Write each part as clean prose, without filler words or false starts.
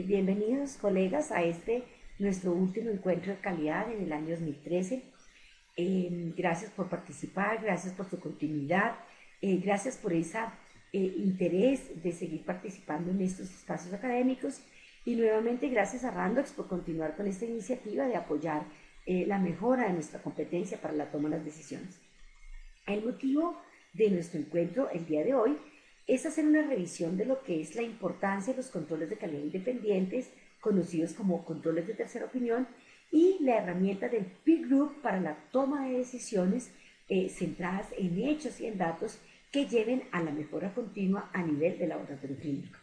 Bienvenidos, colegas, a nuestro último encuentro de calidad en el año 2013. Gracias por participar, gracias por su continuidad, gracias por ese interés de seguir participando en estos espacios académicos y nuevamente gracias a Randox por continuar con esta iniciativa de apoyar la mejora de nuestra competencia para la toma de las decisiones. El motivo de nuestro encuentro el día de hoy es hacer una revisión de lo que es la importancia de los controles de calidad independientes, conocidos como controles de tercera opinión, y la herramienta del peer group para la toma de decisiones centradas en hechos y en datos que lleven a la mejora continua a nivel de laboratorio clínico.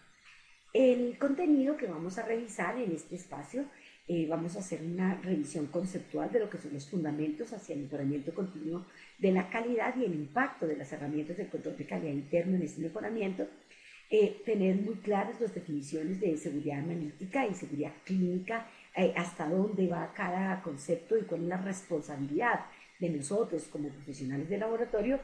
El contenido que vamos a revisar en este espacio, vamos a hacer una revisión conceptual de lo que son los fundamentos hacia el mejoramiento continuo de la calidad y el impacto de las herramientas del control de calidad interno en ese mejoramiento, tener muy claras las definiciones de seguridad analítica y seguridad clínica, hasta dónde va cada concepto y cuál es la responsabilidad de nosotros como profesionales de laboratorio,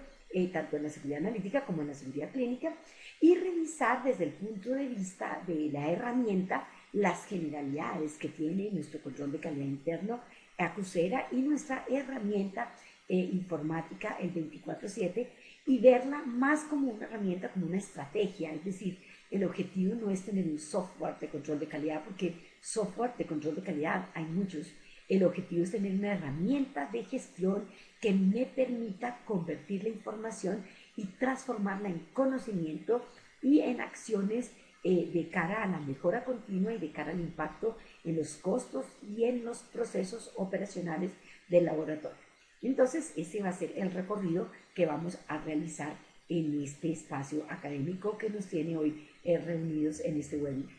tanto en la seguridad analítica como en la seguridad clínica, y revisar desde el punto de vista de la herramienta las generalidades que tiene nuestro control de calidad interno Acusera y nuestra herramienta informática el 24/7 y verla más como una herramienta, como una estrategia. Es decir, el objetivo no es tener un software de control de calidad, porque software de control de calidad hay muchos. El objetivo es tener una herramienta de gestión que me permita convertir la información y transformarla en conocimiento y en acciones de cara a la mejora continua y de cara al impacto en los costos y en los procesos operacionales del laboratorio. Entonces, ese va a ser el recorrido que vamos a realizar en este espacio académico que nos tiene hoy reunidos en este webinar.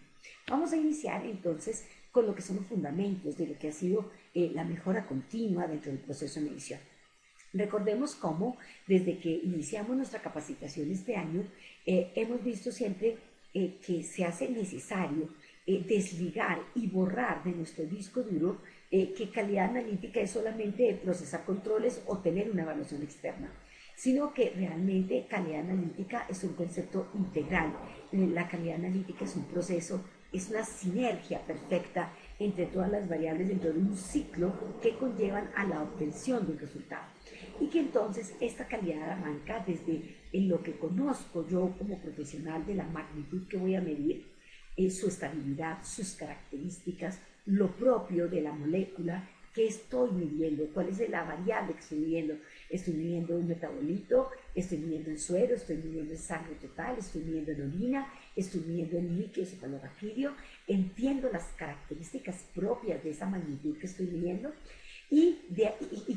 Vamos a iniciar entonces con lo que son los fundamentos de lo que ha sido la mejora continua dentro del proceso de medición. Recordemos cómo desde que iniciamos nuestra capacitación este año hemos visto siempre que se hace necesario desligar y borrar de nuestro disco duro que calidad analítica es solamente procesar controles o tener una evaluación externa, sino que realmente calidad analítica es un concepto integral. La calidad analítica es un proceso, es una sinergia perfecta entre todas las variables dentro de un ciclo que conllevan a la obtención de un resultado. Y que entonces esta calidad arranca desde en lo que conozco yo como profesional de la magnitud que voy a medir, su estabilidad, sus características, lo propio de la molécula, qué estoy midiendo, cuál es la variable que estoy midiendo un metabolito, estoy midiendo en suero, estoy midiendo en sangre total, estoy midiendo en orina, estoy midiendo en líquido cefalorraquídeo, entiendo las características propias de esa magnitud que estoy midiendo y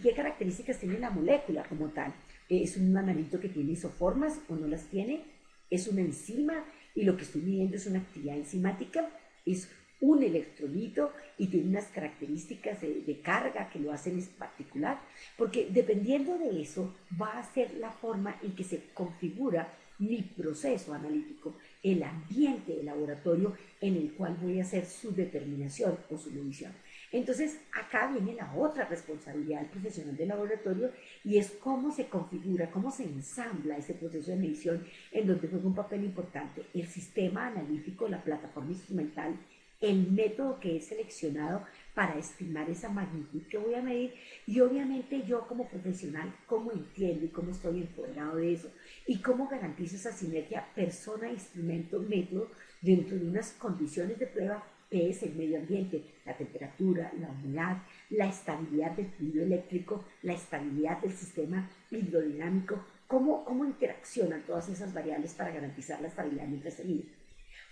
qué características tiene la molécula como tal. ¿Es un analito que tiene isoformas o no las tiene? ¿Es una enzima y lo que estoy midiendo es una actividad enzimática? ¿Es un electrolito y tiene unas características de carga que lo hacen en particular? Porque dependiendo de eso va a ser la forma en que se configura mi proceso analítico, el ambiente de laboratorio en el cual voy a hacer su determinación o su medición. Entonces, acá viene la otra responsabilidad del profesional de laboratorio y es cómo se configura, cómo se ensambla ese proceso de medición en donde juega un papel importante el sistema analítico, la plataforma instrumental, el método que he seleccionado para estimar esa magnitud que voy a medir y obviamente yo como profesional cómo entiendo y cómo estoy empoderado de eso y cómo garantizo esa sinergia persona, instrumento, método dentro de unas condiciones de prueba que es el medio ambiente, la temperatura, la humedad, la estabilidad del fluido eléctrico, la estabilidad del sistema hidrodinámico, cómo interaccionan todas esas variables para garantizar la estabilidad mientras se mide,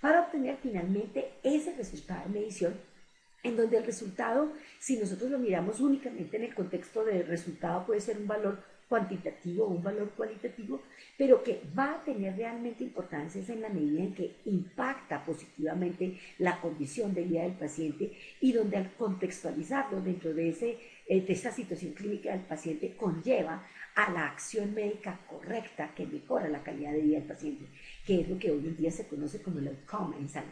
para obtener finalmente ese resultado de medición, en donde el resultado, si nosotros lo miramos únicamente en el contexto del resultado, puede ser un valor cuantitativo o un valor cualitativo, pero que va a tener realmente importancia en la medida en que impacta positivamente la condición de vida del paciente y donde al contextualizarlo dentro de esa situación clínica del paciente conlleva a la acción médica correcta que mejora la calidad de vida del paciente, que es lo que hoy en día se conoce como el outcome en salud.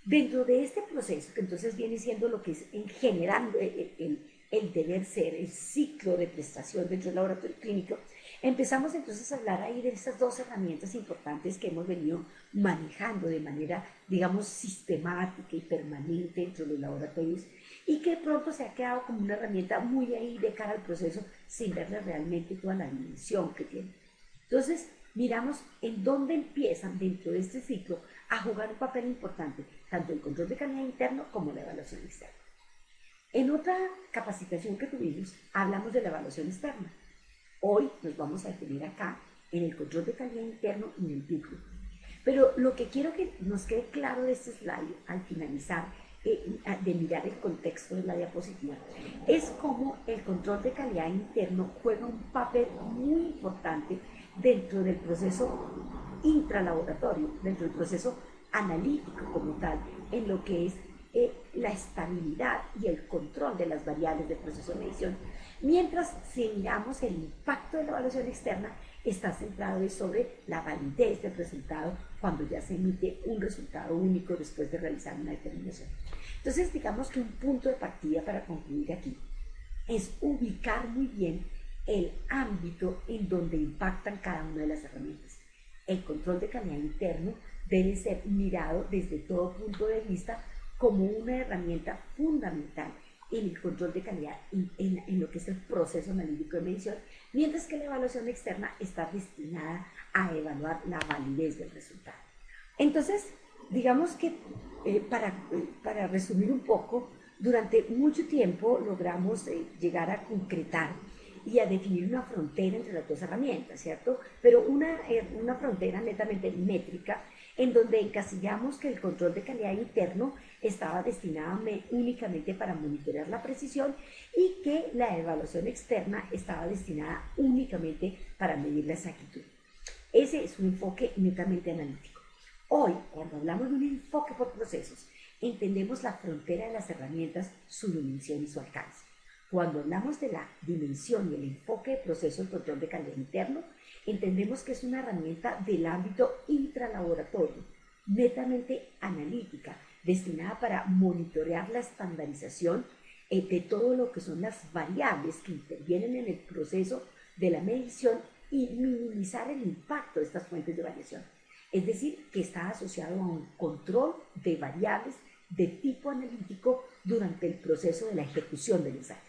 Dentro de este proceso, que entonces viene siendo lo que es en general el deber ser, el ciclo de prestación dentro del laboratorio clínico, Empezamos entonces a hablar ahí de estas dos herramientas importantes que hemos venido manejando de manera, digamos, sistemática y permanente dentro de los laboratorios y que de pronto se ha quedado como una herramienta muy ahí de cara al proceso sin verle realmente toda la dimensión que tiene. Entonces, miramos en dónde empiezan dentro de este ciclo a jugar un papel importante, tanto el control de calidad interno como la evaluación externa. En otra capacitación que tuvimos, hablamos de la evaluación externa. Hoy nos vamos a detener acá en el control de calidad interno y en el ciclo. Pero lo que quiero que nos quede claro de este slide al finalizar, de mirar el contexto de la diapositiva, es cómo el control de calidad interno juega un papel muy importante dentro del proceso intralaboratorio, dentro del proceso analítico como tal, en lo que es la estabilidad y el control de las variables del proceso de medición, mientras si miramos el impacto de la evaluación externa está centrado sobre la validez del resultado cuando ya se emite un resultado único después de realizar una determinación. Entonces, digamos que un punto de partida para concluir aquí es ubicar muy bien el ámbito en donde impactan cada una de las herramientas. El control de calidad interno debe ser mirado desde todo punto de vista como una herramienta fundamental en el control de calidad, en lo que es el proceso analítico de medición, mientras que la evaluación externa está destinada a evaluar la validez del resultado. Entonces, digamos que para resumir un poco, durante mucho tiempo logramos llegar a concretar y a definir una frontera entre las dos herramientas, ¿cierto? Pero una frontera netamente métrica en donde encasillamos que el control de calidad interno estaba destinado únicamente para monitorear la precisión y que la evaluación externa estaba destinada únicamente para medir la exactitud. Ese es un enfoque netamente analítico. Hoy, cuando hablamos de un enfoque por procesos, entendemos la frontera de las herramientas, su dimensión y su alcance. Cuando hablamos de la dimensión y el enfoque de proceso de control de calidad interno, entendemos que es una herramienta del ámbito intralaboratorio, netamente analítica, destinada para monitorear la estandarización de todo lo que son las variables que intervienen en el proceso de la medición y minimizar el impacto de estas fuentes de variación. Es decir, que está asociado a un control de variables de tipo analítico durante el proceso de la ejecución del ensayo.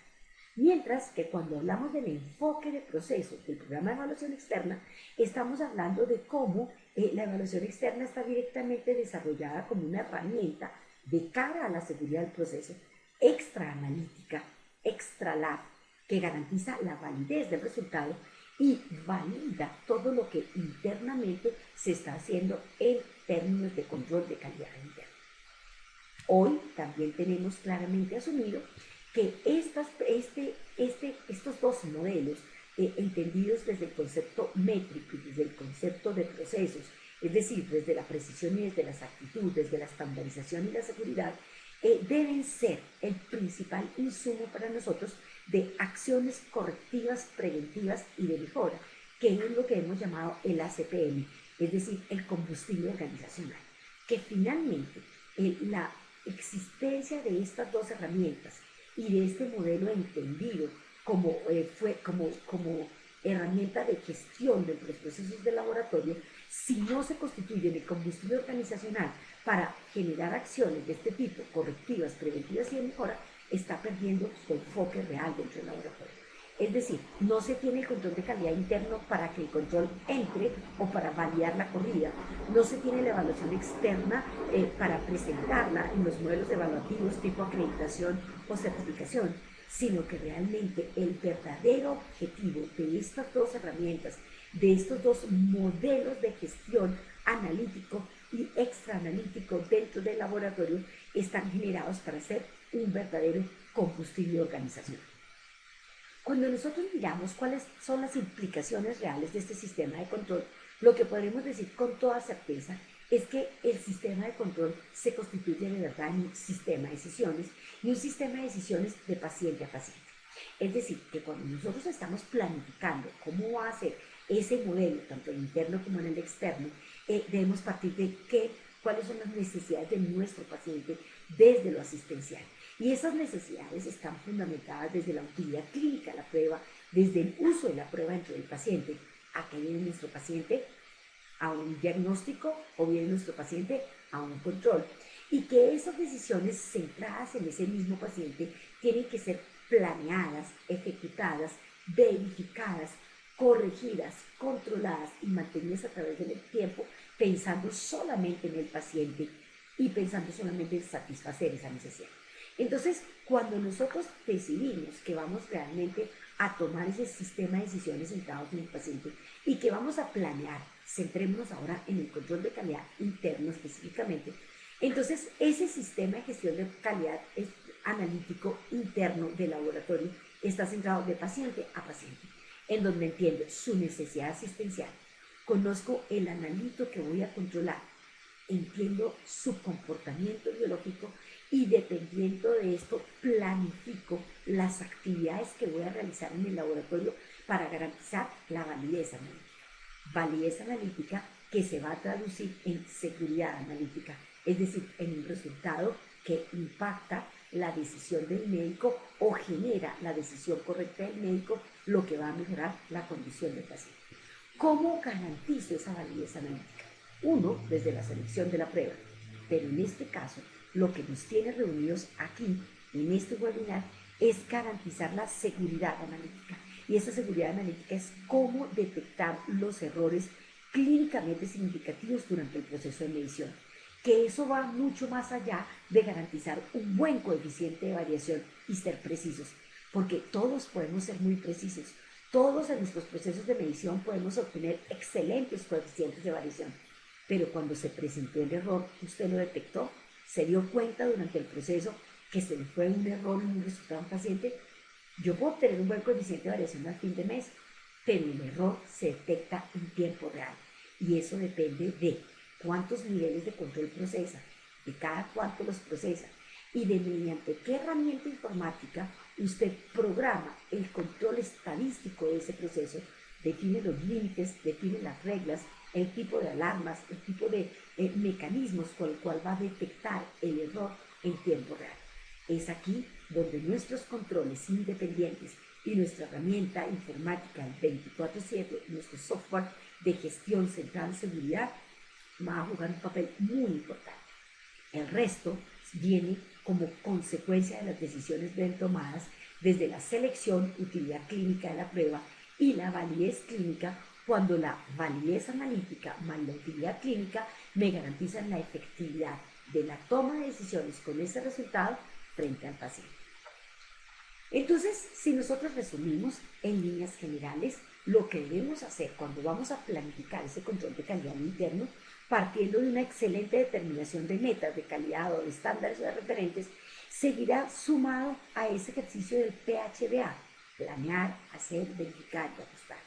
Mientras que cuando hablamos del enfoque de procesos del programa de evaluación externa, estamos hablando de cómo la evaluación externa está directamente desarrollada como una herramienta de cara a la seguridad del proceso, extra analítica, extra lab, que garantiza la validez del resultado y valida todo lo que internamente se está haciendo en términos de control de calidad interna. Hoy también tenemos claramente asumido que estos dos modelos, entendidos desde el concepto métrico y desde el concepto de procesos, es decir, desde la precisión y desde la exactitud, desde la estandarización y la seguridad, deben ser el principal insumo para nosotros de acciones correctivas, preventivas y de mejora, que es lo que hemos llamado el ACPM, es decir, el combustible organizacional, que finalmente la existencia de estas dos herramientas y de este modelo entendido como herramienta de gestión de los procesos de laboratorio, si no se constituye en el combustible organizacional para generar acciones de este tipo, correctivas, preventivas y de mejora, está perdiendo su enfoque real dentro del laboratorio. Es decir, no se tiene el control de calidad interno para que el control entre o para validar la corrida. No se tiene la evaluación externa para presentarla en los modelos evaluativos tipo acreditación o certificación, sino que realmente el verdadero objetivo de estas dos herramientas, de estos dos modelos de gestión analítico y extraanalítico dentro del laboratorio, están generados para ser un verdadero combustible organizacional. Cuando nosotros miramos cuáles son las implicaciones reales de este sistema de control, lo que podremos decir con toda certeza es que el sistema de control se constituye de verdad en un sistema de decisiones y un sistema de decisiones de paciente a paciente. Es decir, que cuando nosotros estamos planificando cómo va a ser ese modelo, tanto en el interno como en el externo, debemos partir de cuáles son las necesidades de nuestro paciente desde lo asistencial. Y esas necesidades están fundamentadas desde la utilidad clínica de la prueba, desde el uso de la prueba dentro del paciente, a que viene nuestro paciente a un diagnóstico o viene nuestro paciente a un control. Y que esas decisiones centradas en ese mismo paciente tienen que ser planeadas, ejecutadas, verificadas, corregidas, controladas y mantenidas a través del tiempo, pensando solamente en el paciente y pensando solamente en satisfacer esa necesidad. Entonces, cuando nosotros decidimos que vamos realmente a tomar ese sistema de decisiones centrados en el paciente y que vamos a planear, centrémonos ahora en el control de calidad interno específicamente, entonces ese sistema de gestión de calidad analítico interno del laboratorio está centrado de paciente a paciente, en donde entiendo su necesidad asistencial, conozco el analito que voy a controlar, entiendo su comportamiento biológico y dependiendo de esto planifico las actividades que voy a realizar en el laboratorio para garantizar la validez analítica. Validez analítica que se va a traducir en seguridad analítica, es decir, en un resultado que impacta la decisión del médico o genera la decisión correcta del médico, lo que va a mejorar la condición del paciente. ¿Cómo garantizo esa validez analítica? Uno, desde la selección de la prueba, pero en este caso, lo que nos tiene reunidos aquí, en este webinar, es garantizar la seguridad analítica. Y esa seguridad analítica es cómo detectar los errores clínicamente significativos durante el proceso de medición. Que eso va mucho más allá de garantizar un buen coeficiente de variación y ser precisos, porque todos podemos ser muy precisos. Todos en nuestros procesos de medición podemos obtener excelentes coeficientes de variación, pero cuando se presentó el error, usted lo detectó, se dio cuenta durante el proceso que se le fue un error en un resultado a un paciente. Yo puedo obtener un buen coeficiente de variación al fin de mes, pero el error se detecta en tiempo real y eso depende de cuántos niveles de control procesa, de cada cuánto los procesa y de mediante qué herramienta informática usted programa el control estadístico de ese proceso, define los límites, define las reglas, el tipo de alarmas, el tipo de mecanismos con el cual va a detectar el error en tiempo real. Es aquí donde nuestros controles independientes y nuestra herramienta informática el 24/7, nuestro software de gestión central de seguridad, va a jugar un papel muy importante. El resto viene como consecuencia de las decisiones bien tomadas desde la selección, utilidad clínica de la prueba y la validez clínica, cuando la validez analítica más la utilidad clínica me garantizan la efectividad de la toma de decisiones con ese resultado frente al paciente. Entonces, si nosotros resumimos en líneas generales lo que debemos hacer cuando vamos a planificar ese control de calidad interno, partiendo de una excelente determinación de metas de calidad o de estándares o de referentes, seguirá sumado a ese ejercicio del PHDA, planear, hacer, verificar y ajustar.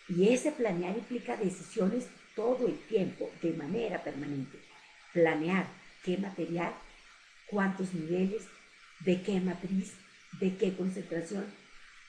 Y ese planear implica decisiones todo el tiempo, de manera permanente. Planear qué material, cuántos niveles, de qué matriz, de qué concentración,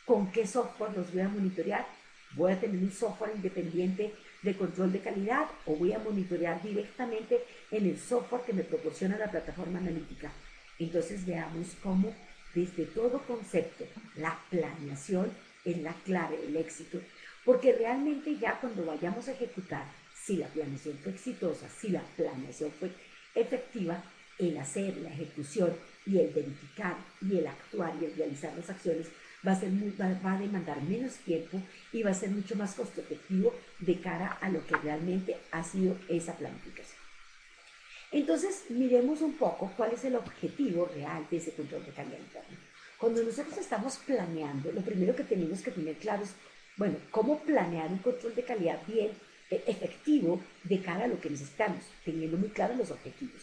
con qué software los voy a monitorear. Voy a tener un software independiente de control de calidad o voy a monitorear directamente en el software que me proporciona la plataforma analítica. Entonces veamos cómo desde todo concepto la planeación es la clave del éxito, porque realmente ya cuando vayamos a ejecutar, si la planeación fue exitosa, si la planeación fue efectiva, el hacer, la ejecución y el verificar y el actuar y el realizar las acciones va a demandar menos tiempo y va a ser mucho más costo efectivo de cara a lo que realmente ha sido esa planificación. Entonces, miremos un poco cuál es el objetivo real de ese control de calidad interna. Cuando nosotros estamos planeando, lo primero que tenemos que tener claro es, bueno, cómo planear un control de calidad bien efectivo de cara a lo que necesitamos, teniendo muy claros los objetivos.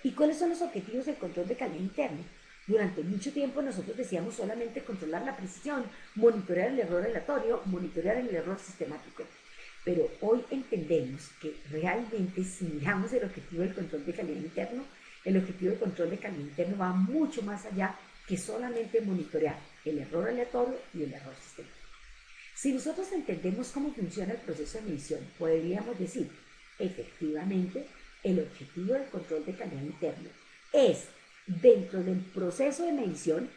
¿Y cuáles son los objetivos del control de calidad interno? Durante mucho tiempo nosotros decíamos solamente controlar la precisión, monitorear el error aleatorio, monitorear el error sistemático. Pero hoy entendemos que realmente si miramos el objetivo del control de calidad interno, el objetivo del control de calidad interno va mucho más allá que solamente monitorear el error aleatorio y el error sistemático. Si nosotros entendemos cómo funciona el proceso de medición, podríamos decir, efectivamente, el objetivo del control de calidad interno es, dentro del proceso de medición,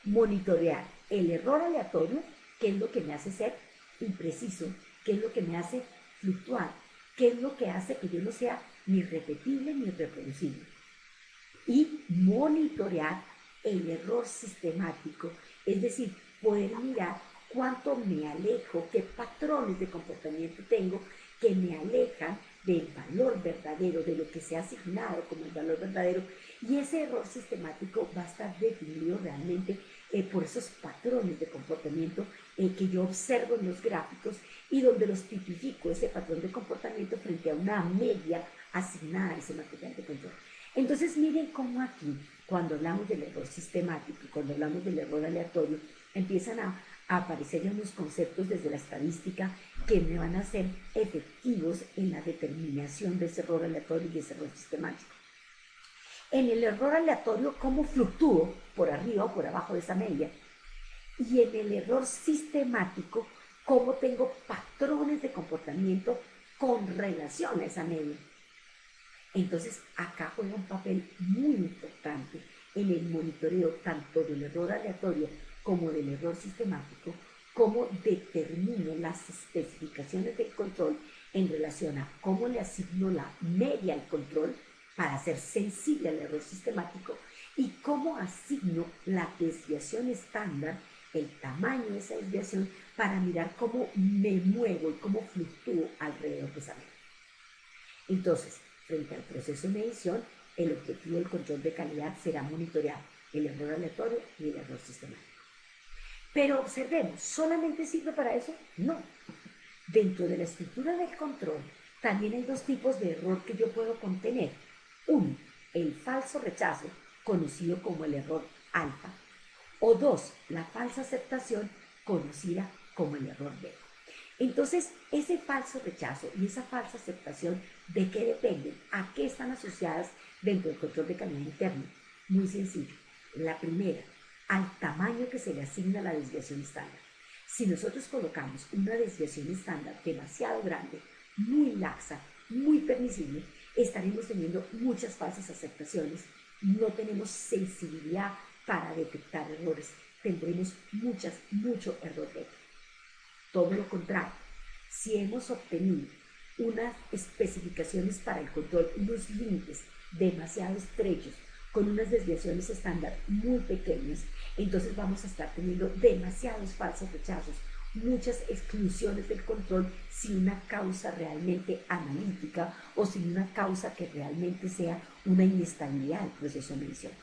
monitorear el error aleatorio, que es lo que me hace ser impreciso, ¿Qué es lo que me hace fluctuar? ¿Qué es lo que hace que yo no sea ni repetible ni reproducible? Y monitorear el error sistemático, es decir, poder mirar cuánto me alejo, qué patrones de comportamiento tengo que me alejan del valor verdadero, de lo que se ha asignado como el valor verdadero, y ese error sistemático va a estar definido realmente por esos patrones de comportamiento que yo observo en los gráficos y donde los tipifico ese patrón de comportamiento frente a una media asignada a ese material de control. Entonces miren cómo aquí, cuando hablamos del error sistemático y cuando hablamos del error aleatorio, empiezan a aparecer ya unos conceptos desde la estadística que me van a ser efectivos en la determinación de ese error aleatorio y ese error sistemático. En el error aleatorio, ¿cómo fluctúo por arriba o por abajo de esa media? Y en el error sistemático, ¿cómo tengo patrones de comportamiento con relación a esa media? Entonces, acá juega un papel muy importante en el monitoreo tanto del error aleatorio como del error sistemático, cómo determino las especificaciones del control en relación a cómo le asigno la media al control para ser sensible al error sistemático y cómo asigno la desviación estándar, el tamaño de esa desviación, para mirar cómo me muevo y cómo fluctúo alrededor de esa media. Entonces, frente al proceso de medición, el objetivo del control de calidad será monitorear el error aleatorio y el error sistemático. Pero observemos, ¿solamente sirve para eso? No. Dentro de la estructura del control, también hay dos tipos de error que yo puedo contener. Uno, el falso rechazo, conocido como el error alfa. O dos, la falsa aceptación, conocida como el error beta. Entonces, ese falso rechazo y esa falsa aceptación, ¿de qué dependen? ¿A qué están asociadas dentro del control de calidad interno? Muy sencillo. La primera, al tamaño que se le asigna a la desviación estándar. Si nosotros colocamos una desviación estándar demasiado grande, muy laxa, muy permisible, estaremos teniendo muchas falsas aceptaciones, no tenemos sensibilidad para detectar errores, tendremos mucho error beta. Todo lo contrario, si hemos obtenido unas especificaciones para el control, unos límites demasiado estrechos, con unas desviaciones estándar muy pequeñas, entonces vamos a estar teniendo demasiados falsos rechazos, muchas exclusiones del control sin una causa realmente analítica o sin una causa que realmente sea una inestabilidad del proceso de medición.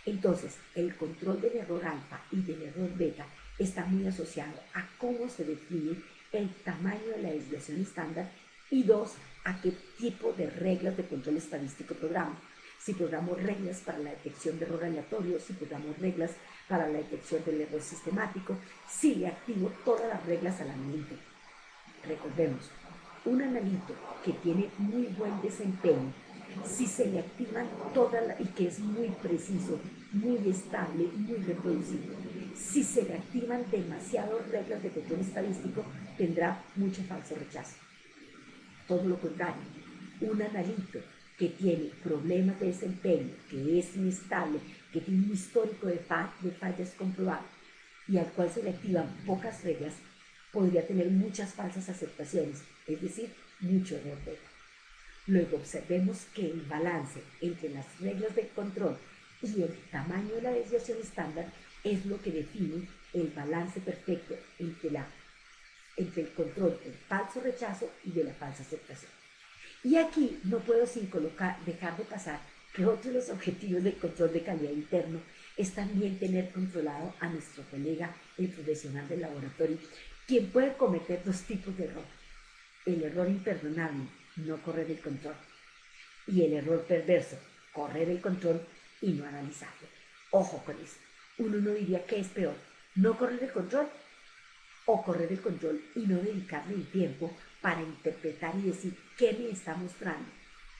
Entonces, el control del error alfa y del error beta está muy asociado a cómo se define el tamaño de la desviación estándar y dos, a qué tipo de reglas de control estadístico programo. Si programo reglas para la detección de error aleatorio, si programo reglas para la detección del error sistemático, si le activo todas las reglas al analito. Recordemos, un analito que tiene muy buen desempeño, si se le activan todas y que es muy preciso, muy estable, muy reproducible, si se le activan demasiadas reglas de control estadístico, tendrá mucho falso rechazo. Todo lo contrario, un analito que tiene problemas de desempeño, que es inestable, que tiene un histórico de fallas comprobadas y al cual se le activan pocas reglas, podría tener muchas falsas aceptaciones, es decir, mucho error beta. Luego observemos que el balance entre las reglas de control y el tamaño de la desviación estándar es lo que define el balance perfecto entre el control del falso rechazo y de la falsa aceptación. Y aquí no puedo dejar de pasar que otro de los objetivos del control de calidad interno es también tener controlado a nuestro colega, el profesional del laboratorio, quien puede cometer dos tipos de error. El error imperdonable, no correr el control, y el error perverso, correr el control y no analizarlo. Ojo con eso. Uno no diría que es peor, no correr el control o correr el control y no dedicarle el tiempo para interpretar y decir qué me está mostrando.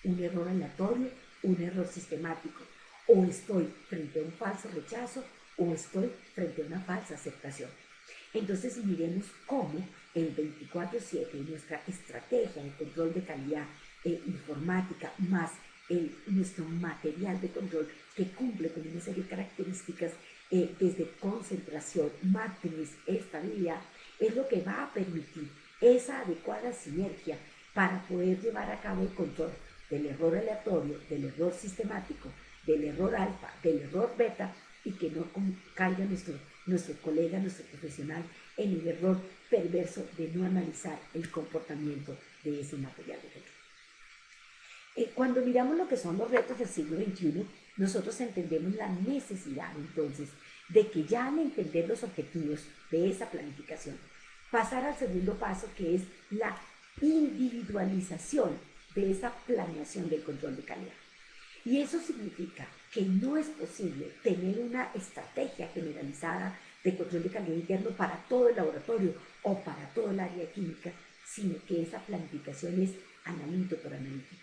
Un error aleatorio, un error sistemático. O estoy frente a un falso rechazo o estoy frente a una falsa aceptación. Entonces miremos cómo el 24/7 nuestra estrategia de control de calidad informática más nuestro material de control que cumple con una serie de características desde concentración, matriz, estabilidad, es lo que va a permitir esa adecuada sinergia para poder llevar a cabo el control del error aleatorio, del error sistemático, del error alfa, del error beta, y que no caiga nuestro colega, nuestro profesional, en el error perverso de no analizar el comportamiento de ese material de control. Cuando miramos lo que son los retos del siglo XXI, nosotros entendemos la necesidad entonces de que ya al entender los objetivos de esa planificación, pasar al segundo paso, que es la individualización de esa planeación del control de calidad. Y eso significa que no es posible tener una estrategia generalizada de control de calidad interno para todo el laboratorio o para todo el área química, sino que esa planificación es analito por analito,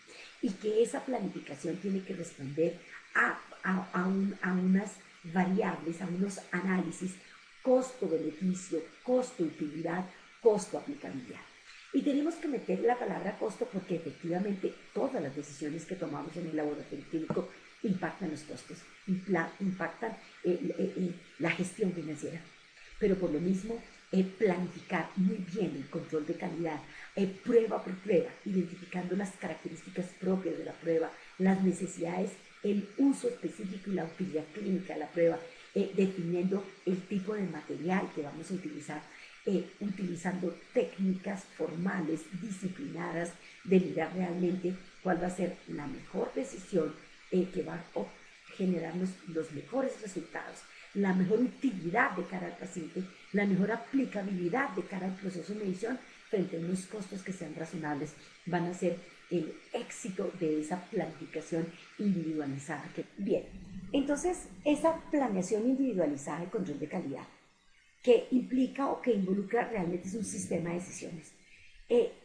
y que esa planificación tiene que responder a unas variables, a unos análisis, costo-beneficio, costo-utilidad, costo-aplicabilidad. Y tenemos que meter la palabra costo porque efectivamente todas las decisiones que tomamos en el laboratorio clínico impactan los costos, impactan la gestión financiera. Pero por lo mismo, planificar muy bien el control de calidad, prueba por prueba, identificando las características propias de la prueba, las necesidades, el uso específico y la utilidad clínica de la prueba, definiendo el tipo de material que vamos a utilizar, utilizando técnicas formales, disciplinadas, de mirar realmente cuál va a ser la mejor decisión que va a generarnos los mejores resultados, la mejor utilidad de cara al paciente, la mejor aplicabilidad de cara al proceso de medición frente a unos costos que sean razonables, van a ser el éxito de esa planificación individualizada. Bien, entonces esa planeación individualizada de control de calidad, que implica o que involucra realmente es un sistema de decisiones,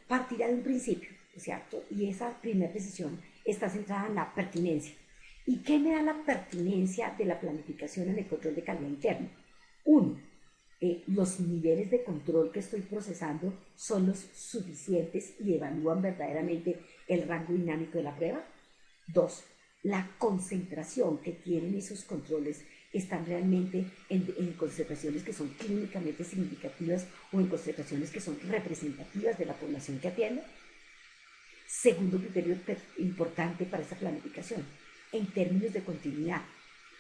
partirá de un principio, ¿cierto? Y esa primera decisión está centrada en la pertinencia. ¿Y qué me da la pertinencia de la planificación en el control de calidad interno? Uno, los niveles de control que estoy procesando son los suficientes y evalúan verdaderamente el rango dinámico de la prueba. Dos, la concentración que tienen esos controles están realmente en concentraciones que son clínicamente significativas o en concentraciones que son representativas de la población que atiende. Segundo criterio importante para esta planificación, en términos de continuidad,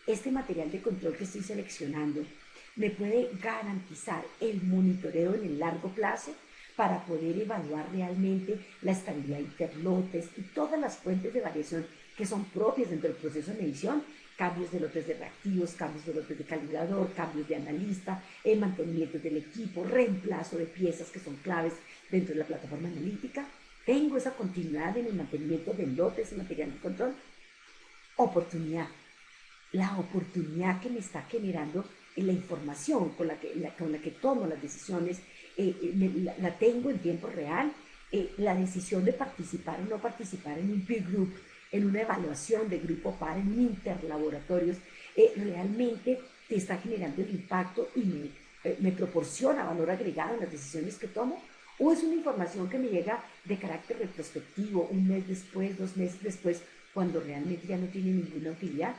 este material de control que estoy seleccionando me puede garantizar el monitoreo en el largo plazo para poder evaluar realmente la estabilidad de interlotes y todas las fuentes de variación que son propias dentro del proceso de medición, cambios de lotes de reactivos, cambios de lotes de calibrador, cambios de analista, el mantenimiento del equipo, reemplazo de piezas que son claves dentro de la plataforma analítica. Tengo esa continuidad en el mantenimiento de lotes y material de control. Oportunidad. La oportunidad que me está generando la información con la que tomo las decisiones, la tengo en tiempo real, la decisión de participar o no participar en un peer group, en una evaluación de grupo par, en un interlaboratorios, realmente te está generando el impacto y me proporciona valor agregado en las decisiones que tomo, o es una información que me llega de carácter retrospectivo, un mes después, 2 meses después, cuando realmente ya no tiene ninguna utilidad.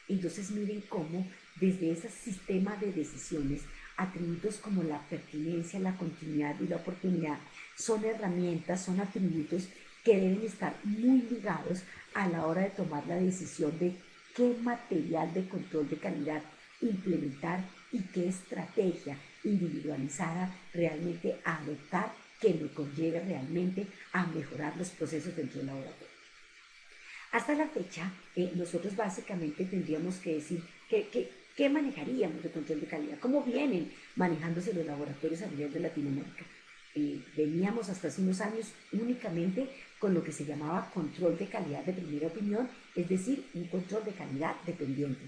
Entonces miren cómo desde ese sistema de decisiones, atributos como la pertinencia, la continuidad y la oportunidad son herramientas, son atributos que deben estar muy ligados a la hora de tomar la decisión de qué material de control de calidad implementar y qué estrategia individualizada realmente adoptar que me conlleve realmente a mejorar los procesos dentro del laboratorio. Hasta la fecha, nosotros básicamente tendríamos que decir qué manejaríamos de control de calidad, cómo vienen manejándose los laboratorios a nivel de Latinoamérica. Veníamos hasta hace unos años únicamente con lo que se llamaba control de calidad de primera opinión, es decir, un control de calidad dependiente.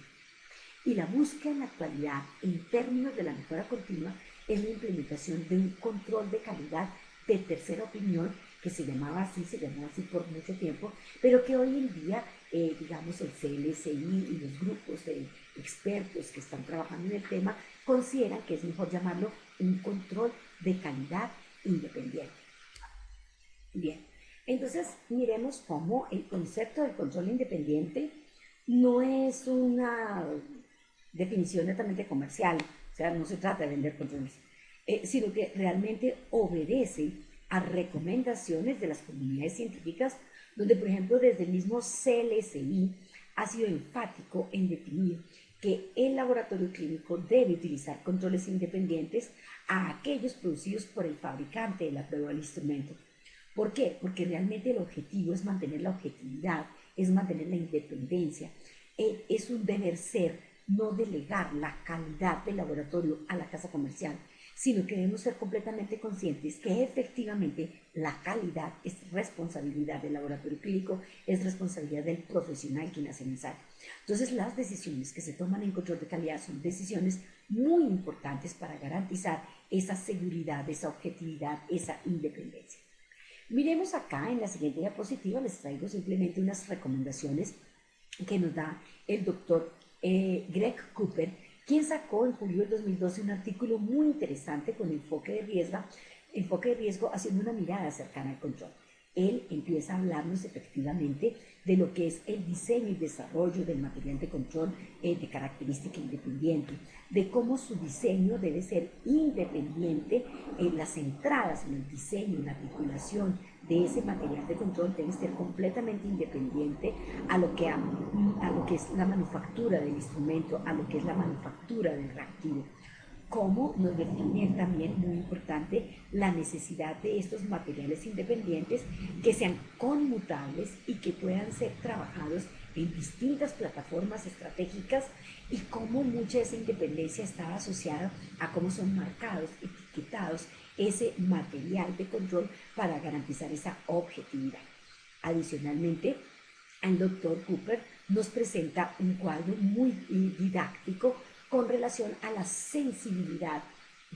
Y la búsqueda en la actualidad, en términos de la mejora continua, es la implementación de un control de calidad de tercera opinión, que se llamó así por mucho tiempo, pero que hoy en día, digamos, el CLSI y los grupos de expertos que están trabajando en el tema consideran que es mejor llamarlo un control de calidad independiente. Bien, entonces miremos cómo el concepto del control independiente no es una definición netamente comercial, o sea, no se trata de vender controles, sino que realmente obedece a recomendaciones de las comunidades científicas, donde por ejemplo desde el mismo CLSI ha sido enfático en definir que el laboratorio clínico debe utilizar controles independientes a aquellos producidos por el fabricante de la prueba del instrumento. ¿Por qué? Porque realmente el objetivo es mantener la objetividad, es mantener la independencia, es un deber ser, no delegar la calidad del laboratorio a la casa comercial, sino que debemos ser completamente conscientes que efectivamente la calidad es responsabilidad del laboratorio clínico, es responsabilidad del profesional quien hace el ensayo. Entonces, las decisiones que se toman en control de calidad son decisiones muy importantes para garantizar esa seguridad, esa objetividad, esa independencia. Miremos acá en la siguiente diapositiva, les traigo simplemente unas recomendaciones que nos da el doctor Greg Cooper, quien sacó en julio del 2012 un artículo muy interesante con enfoque de riesgo haciendo una mirada cercana al control. Él empieza a hablarnos efectivamente de lo que es el diseño y desarrollo del material de control de característica independiente, de cómo su diseño debe ser independiente, las entradas en el diseño, en la articulación de ese material de control debe ser completamente independiente a lo que es la manufactura del instrumento, a lo que es la manufactura del reactivo. Cómo nos define también, muy importante, la necesidad de estos materiales independientes que sean conmutables y que puedan ser trabajados en distintas plataformas estratégicas y cómo mucha de esa independencia está asociada a cómo son marcados, etiquetados ese material de control para garantizar esa objetividad. Adicionalmente, el doctor Cooper nos presenta un cuadro muy didáctico con relación a la sensibilidad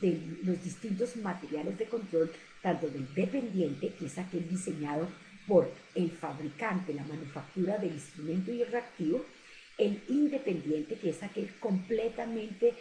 de los distintos materiales de control, tanto del dependiente, que es aquel diseñado por el fabricante, la manufactura del instrumento y el reactivo, el independiente, que es aquel completamente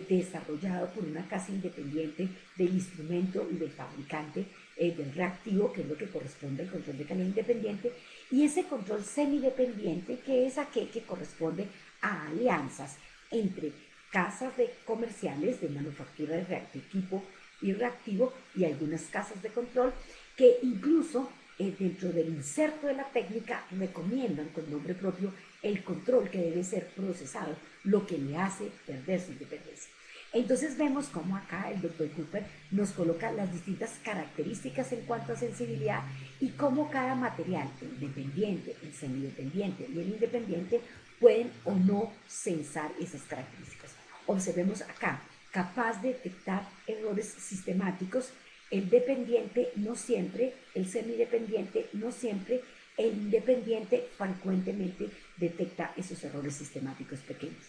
desarrollado por una casa independiente del instrumento y del fabricante del reactivo, que es lo que corresponde al control de calidad independiente, y ese control semidependiente, que es aquel que corresponde a alianzas entre casas de comerciales de manufactura de equipo y reactivo y algunas casas de control que incluso dentro del inserto de la técnica recomiendan con nombre propio el control que debe ser procesado, lo que le hace perder su independencia. Entonces vemos cómo acá el doctor Cooper nos coloca las distintas características en cuanto a sensibilidad y cómo cada material, el dependiente, el semidependiente y el independiente, pueden o no censar esas características. Observemos acá, capaz de detectar errores sistemáticos, el dependiente no siempre, el semidependiente no siempre, el independiente frecuentemente detecta esos errores sistemáticos pequeños.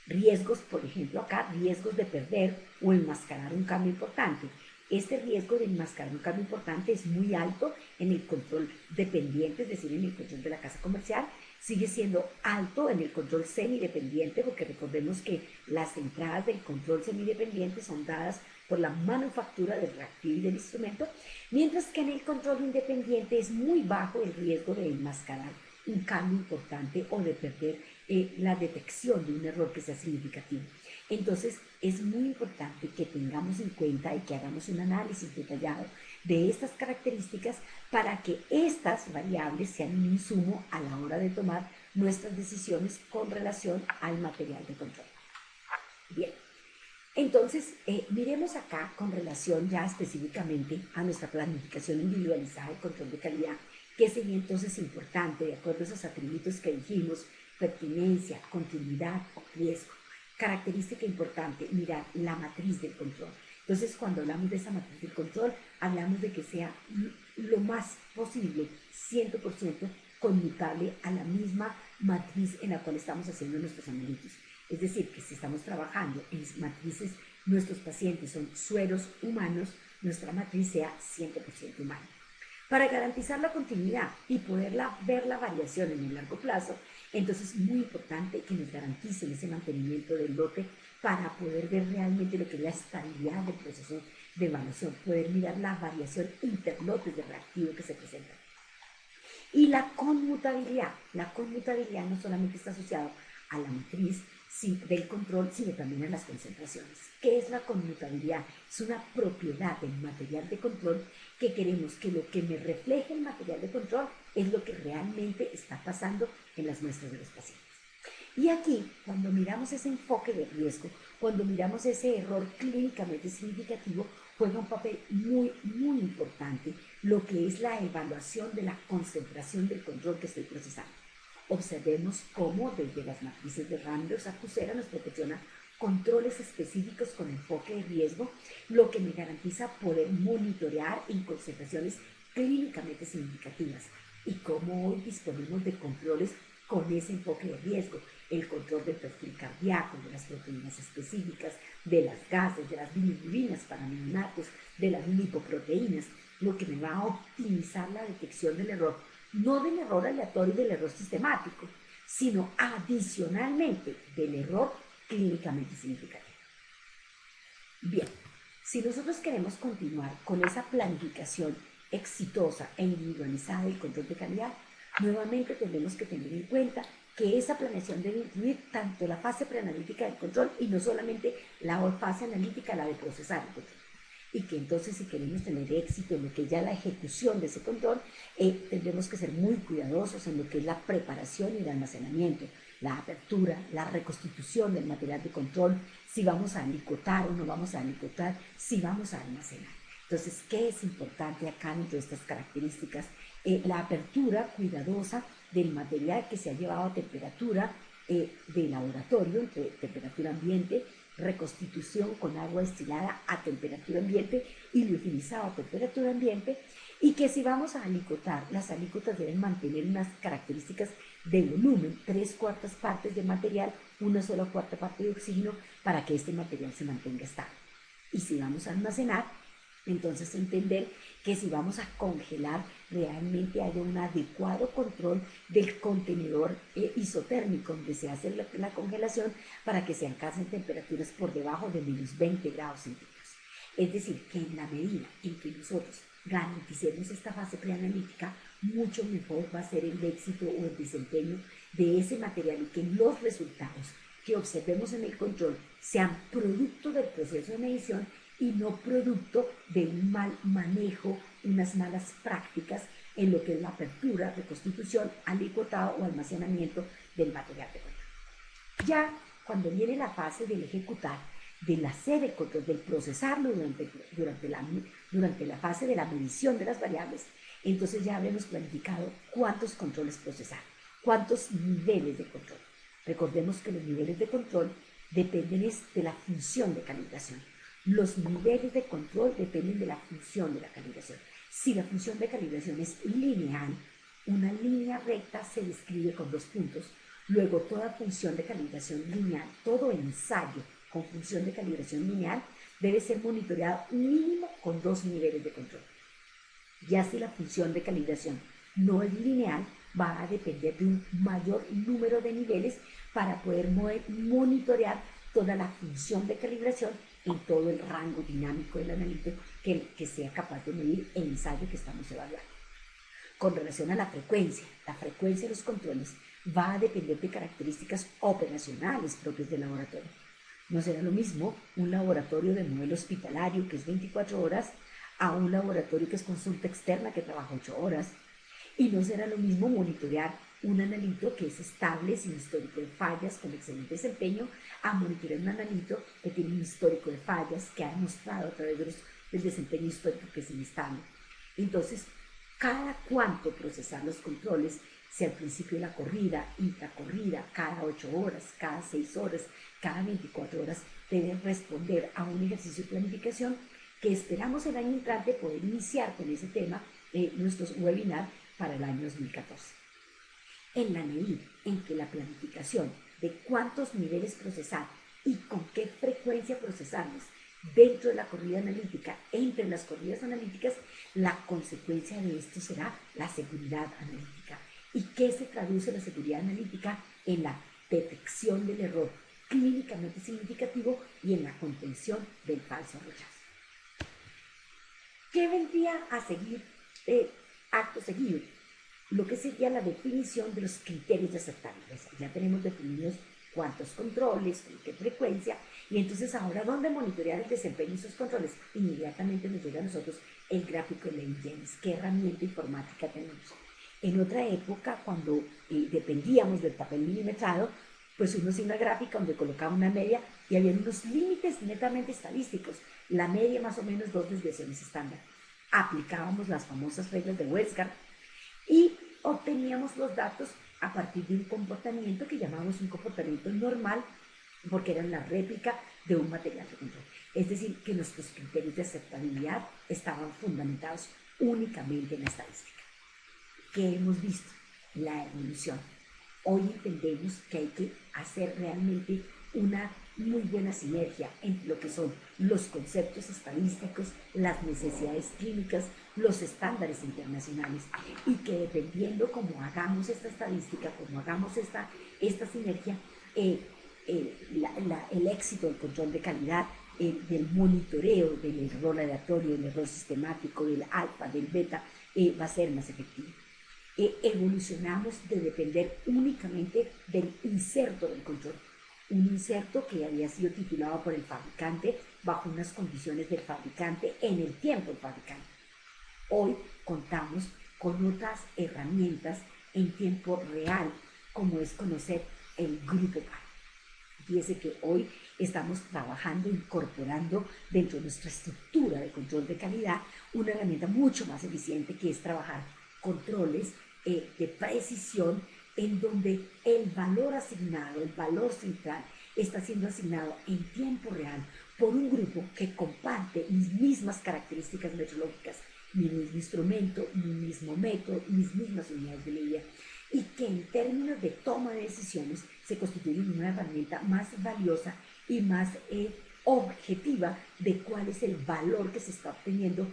Riesgos, por ejemplo, acá, riesgos de perder o enmascarar un cambio importante. Este riesgo de enmascarar un cambio importante es muy alto en el control dependiente, es decir, en el control de la casa comercial. Sigue siendo alto en el control semidependiente, porque recordemos que las entradas del control semidependiente son dadas por la manufactura del reactivo y del instrumento, mientras que en el control independiente es muy bajo el riesgo de enmascarar un cambio importante o de perder la detección de un error que sea significativo. Entonces, es muy importante que tengamos en cuenta y que hagamos un análisis detallado de estas características para que estas variables sean un insumo a la hora de tomar nuestras decisiones con relación al material de control. Bien, entonces miremos acá con relación ya específicamente a nuestra planificación individualizada de control de calidad, que sería entonces importante, de acuerdo a esos atributos que dijimos, pertinencia, continuidad o riesgo. Característica importante, mirar la matriz del control. Entonces, cuando hablamos de esa matriz del control, hablamos de que sea lo más posible, 100% conmutable a la misma matriz en la cual estamos haciendo nuestros análisis. Es decir, que si estamos trabajando en matrices, nuestros pacientes son sueros humanos, nuestra matriz sea 100% humana. Para garantizar la continuidad y poder ver la variación en el largo plazo, entonces es muy importante que nos garanticen ese mantenimiento del lote para poder ver realmente lo que es la estabilidad del proceso de evaluación, poder mirar la variación interlotes de reactivo que se presenta. Y la conmutabilidad no solamente está asociada a la matriz, del control, sino también en las concentraciones. ¿Qué es la conmutabilidad? Es una propiedad del material de control que queremos que lo que me refleje el material de control es lo que realmente está pasando en las muestras de los pacientes. Y aquí, cuando miramos ese enfoque de riesgo, cuando miramos ese error clínicamente significativo, juega un papel muy, muy importante lo que es la evaluación de la concentración del control que estoy procesando. Observemos cómo desde las matrices de Randers a Coursera nos proporciona controles específicos con enfoque de riesgo, lo que me garantiza poder monitorear en concentraciones clínicamente significativas y cómo hoy disponemos de controles con ese enfoque de riesgo, el control del perfil cardíaco, de las proteínas específicas, de las gases, de las bilirrubinas para neonatos, de las lipoproteínas, lo que me va a optimizar la detección del error, no del error aleatorio y del error sistemático, sino adicionalmente del error clínicamente significativo. Bien, si nosotros queremos continuar con esa planificación exitosa e individualizada del control de calidad, nuevamente tenemos que tener en cuenta que esa planeación debe incluir tanto la fase preanalítica del control y no solamente la fase analítica, la de procesar el control. Y que entonces si queremos tener éxito en lo que es ya la ejecución de ese control, tendremos que ser muy cuidadosos en lo que es la preparación y el almacenamiento, la apertura, la reconstitución del material de control, si vamos a alicotar o no vamos a alicotar, si vamos a almacenar. Entonces, ¿qué es importante acá dentro de estas características? La apertura cuidadosa del material que se ha llevado a temperatura de laboratorio, entre temperatura ambiente, reconstitución con agua destilada a temperatura ambiente y liofilizado a temperatura ambiente, y que si vamos a alicotar, las alícotas deben mantener unas características de volumen, 3/4 partes de material, 1/4 parte de oxígeno, para que este material se mantenga estable. Y si vamos a almacenar, entonces entender que si vamos a congelar, realmente haya un adecuado control del contenedor isotérmico donde se hace la congelación para que se alcancen temperaturas por debajo de -20 grados centígrados. Es decir, que en la medida en que nosotros garanticemos esta fase preanalítica, mucho mejor va a ser el éxito o el desempeño de ese material y que los resultados que observemos en el control sean producto del proceso de medición y no producto de un mal manejo, unas malas prácticas en lo que es la apertura, reconstitución, alicotado o almacenamiento del material de control. Ya cuando viene la fase del ejecutar, del hacer el control, del procesarlo durante la fase de la medición de las variables, entonces ya habremos planificado cuántos controles procesar, cuántos niveles de control. Recordemos que los niveles de control dependen de la función de calibración. Los niveles de control dependen de la función de la calibración. Si la función de calibración es lineal, una línea recta se describe con 2 puntos. Luego, toda función de calibración lineal, todo ensayo con función de calibración lineal debe ser monitoreado mínimo con 2 niveles de control. Ya si la función de calibración no es lineal, va a depender de un mayor número de niveles para poder monitorear toda la función de calibración en todo el rango dinámico del analito que sea capaz de medir el ensayo que estamos evaluando. Con relación a la frecuencia de los controles va a depender de características operacionales propias del laboratorio. No será lo mismo un laboratorio de modelo hospitalario que es 24 horas a un laboratorio que es consulta externa que trabaja 8 horas. Y no será lo mismo monitorear un analito que es estable, sin histórico de fallas, con excelente desempeño, a monitorear un analito que tiene un histórico de fallas, que ha demostrado a través del desempeño histórico que es inestable. Entonces, cada cuánto procesar los controles, si al principio de la corrida, intracorrida, cada 8 horas, cada 6 horas, cada 24 horas, deben responder a un ejercicio de planificación que esperamos el año entrante poder iniciar con ese tema nuestros webinars para el año 2014. En la medida en que la planificación de cuántos niveles procesar y con qué frecuencia procesarlos dentro de la corrida analítica, entre las corridas analíticas, la consecuencia de esto será la seguridad analítica. ¿Y qué se traduce la seguridad analítica? En la detección del error clínicamente significativo y en la contención del falso rechazo. ¿Qué vendría a seguir acto seguido? Lo que sería la definición de los criterios de aceptabilidad. Ya tenemos definidos cuántos controles, con qué frecuencia, y entonces ahora, ¿dónde monitorear el desempeño de esos controles? Inmediatamente nos llega a nosotros el gráfico de Lane Jennings, qué herramienta informática tenemos. En otra época, cuando dependíamos del papel milimetrado, pues uno hacía una gráfica donde colocaba una media y había unos límites netamente estadísticos, la media más o menos 2 desviaciones estándar. Aplicábamos las famosas reglas de Westgard y obteníamos los datos a partir de un comportamiento que llamábamos un comportamiento normal, porque era la réplica de un material de control. Es decir, que nuestros criterios de aceptabilidad estaban fundamentados únicamente en la estadística. ¿Qué hemos visto? La evolución. Hoy entendemos que hay que hacer realmente una muy buena sinergia entre lo que son los conceptos estadísticos, las necesidades clínicas, los estándares internacionales, y que dependiendo cómo hagamos esta estadística, cómo hagamos esta sinergia, el éxito del control de calidad, del monitoreo del error aleatorio, del error sistemático, del alfa, del beta, va a ser más efectivo. Evolucionamos de depender únicamente del inserto del control, un inserto que había sido titulado por el fabricante bajo unas condiciones del fabricante en el tiempo del fabricante. Hoy contamos con otras herramientas en tiempo real, como es conocer el grupo PAR. Fíjese que hoy estamos trabajando, incorporando dentro de nuestra estructura de control de calidad una herramienta mucho más eficiente, que es trabajar controles de precisión, en donde el valor asignado, el valor central, está siendo asignado en tiempo real por un grupo que comparte mis mismas características metrológicas, mi mismo instrumento, mi mismo método, mis mismas unidades de medida, y que en términos de toma de decisiones se constituye una herramienta más valiosa y más objetiva de cuál es el valor que se está obteniendo,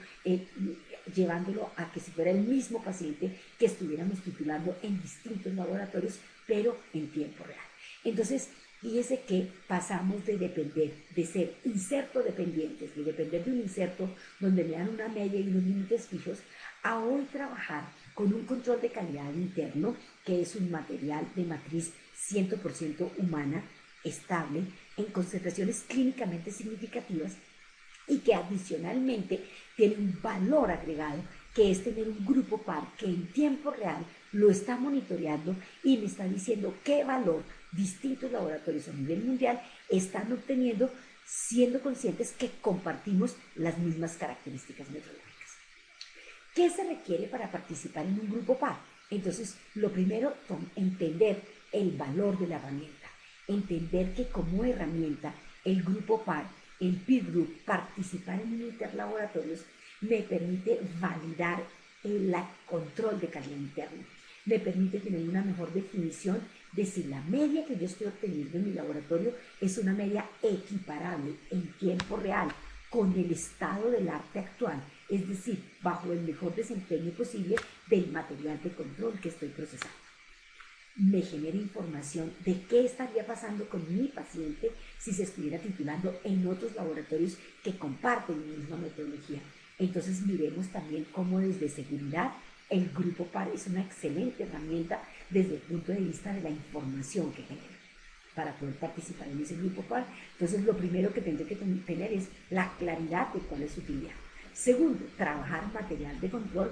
llevándolo a que si fuera el mismo paciente que estuviéramos titulando en distintos laboratorios, pero en tiempo real. Entonces, fíjese que pasamos de depender, de ser inserto dependientes, de depender de un inserto donde me dan una media y unos límites fijos, a hoy trabajar con un control de calidad interno, que es un material de matriz 100% humana, estable, en concentraciones clínicamente significativas, y que adicionalmente tiene un valor agregado, que es tener un grupo PAR que en tiempo real lo está monitoreando y me está diciendo qué valor distintos laboratorios a nivel mundial están obteniendo, siendo conscientes que compartimos las mismas características metrológicas. ¿Qué se requiere para participar en un grupo PAR? Entonces, lo primero, entender el valor de la herramienta, entender que como herramienta el grupo PAR, el peer group, participar en interlaboratorios, me permite validar el control de calidad interno, me permite tener una mejor definición de si la media que yo estoy obteniendo en mi laboratorio es una media equiparable en tiempo real con el estado del arte actual, es decir, bajo el mejor desempeño posible del material de control que estoy procesando. Me genera información de qué estaría pasando con mi paciente si se estuviera titulando en otros laboratorios que comparten mi misma metodología. Entonces miremos también cómo desde seguridad el grupo PAR es una excelente herramienta desde el punto de vista de la información que genera para poder participar en ese grupo PAR. Entonces lo primero que tendré que tener es la claridad de cuál es su utilidad. Segundo, trabajar material de control